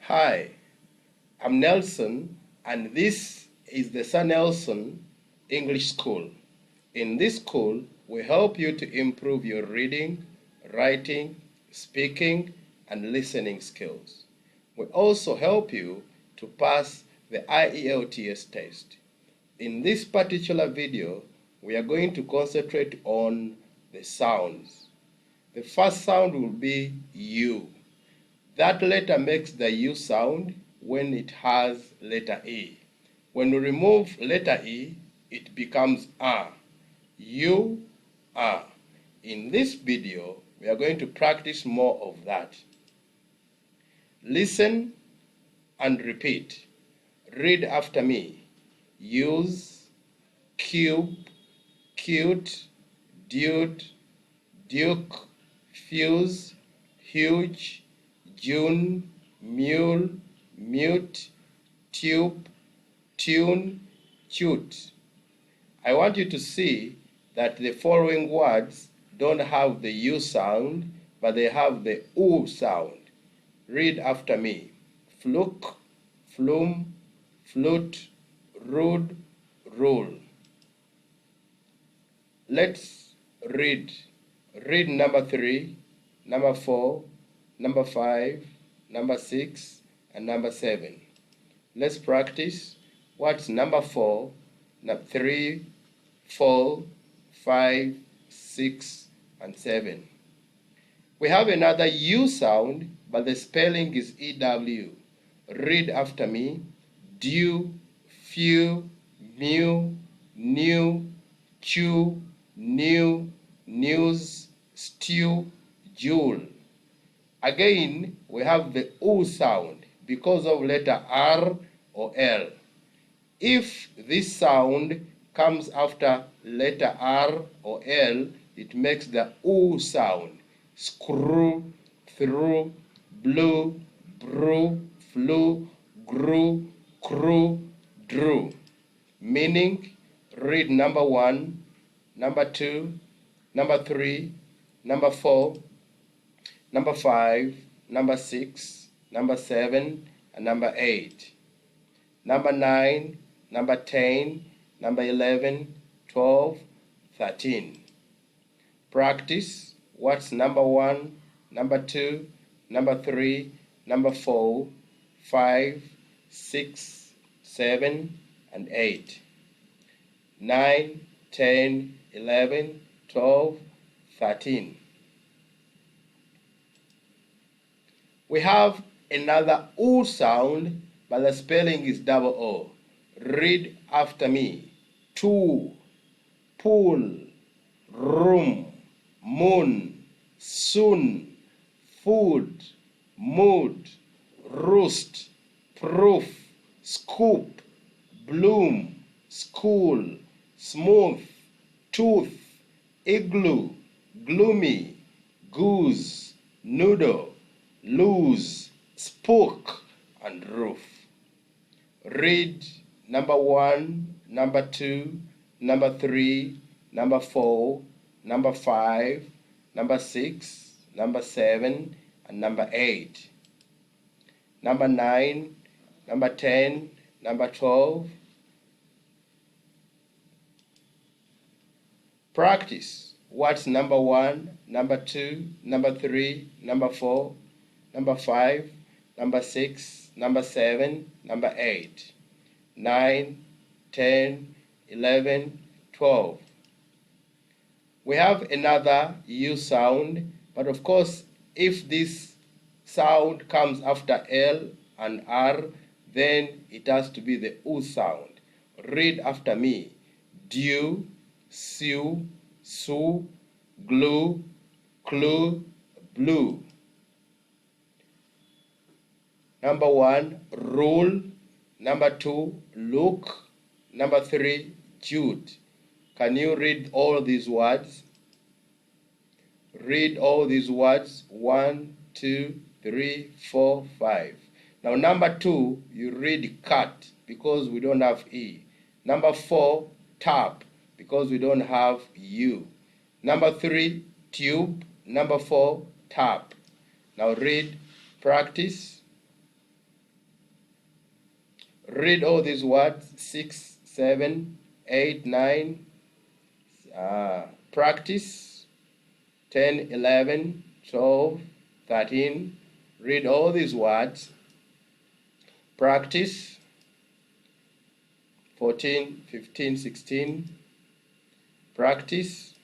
Hi, I'm Nelson, and this is the Sir Nelson English School. In this school, we help you to improve your reading, writing, speaking, and listening skills. We also help you to pass the IELTS test. In this particular video, we are going to concentrate on the sounds. The first sound will be U. That letter makes the U sound when it has letter E. When we remove letter E, it becomes A. U, A. In this video, we are going to practice more of that. Listen and repeat. Read after me. Use, cube, cute, dude, duke, fuse, huge, June, mule, mute, tube, tune, cute. I want you to see that the following words don't have the U sound, but they have the U sound. Read after me. Fluke, flume, flute, rude, rule. Let's read. Read number 3, number 4, number 5, number 6, and number 7. Let's practice. What's number 4, 3, 4, 5, 6, and 7? We have another U sound, but the spelling is EW. Read after me. Dew, few, mew, new, chew, new, news, stew, jewel. Again, we have the U sound because of letter R or L. If this sound comes after letter R or L, it makes the U sound. Screw, through, blue, brew, flew, grew, crew, drew. Meaning, read number 1, number 2, number 3, number 4, number 5, number 6, number 7, and number 8. Number 9, number 10, number 11, 12, 13. Practice. What's number 1, number 2, number 3, number 4, 5, 6, 7, and 8. 9, 10, 11, 12, 13. We have another U sound, but the spelling is double O. Read after me. Tool, pool, room, moon, soon, food, mood, roost, proof, scoop, bloom, school, smooth, tooth, igloo, gloomy, goose, noodle, lose, spook, and roof. Read number 1, number 2, number 3, number 4, number 5, number 6, number 7, and number 8. Number 9, number 10, number 12. Practice. What's number 1, number 2, number 3, number 4, number 5, number 6, number 7, number 8, 9, 10, 11, 12. We have another U sound, but of course, if this sound comes after L and R, then it has to be the U sound. Read after me. Dew, sew, sew, glue, clue, blue. Number 1, rule. Number 2, look. Number 3, Jude. Can you read all these words? Read all these words. 1, 2, 3, 4, 5. Now number 2, you read cut because we don't have E. Number 4, tap because we don't have U. Number 3, tube. Number 4, tap. Now read, practice. Read all these words: 6, 7, 8, 9. Practice 10, 11, 12, 13. Read all these words. Practice 14, 15, 16. Practice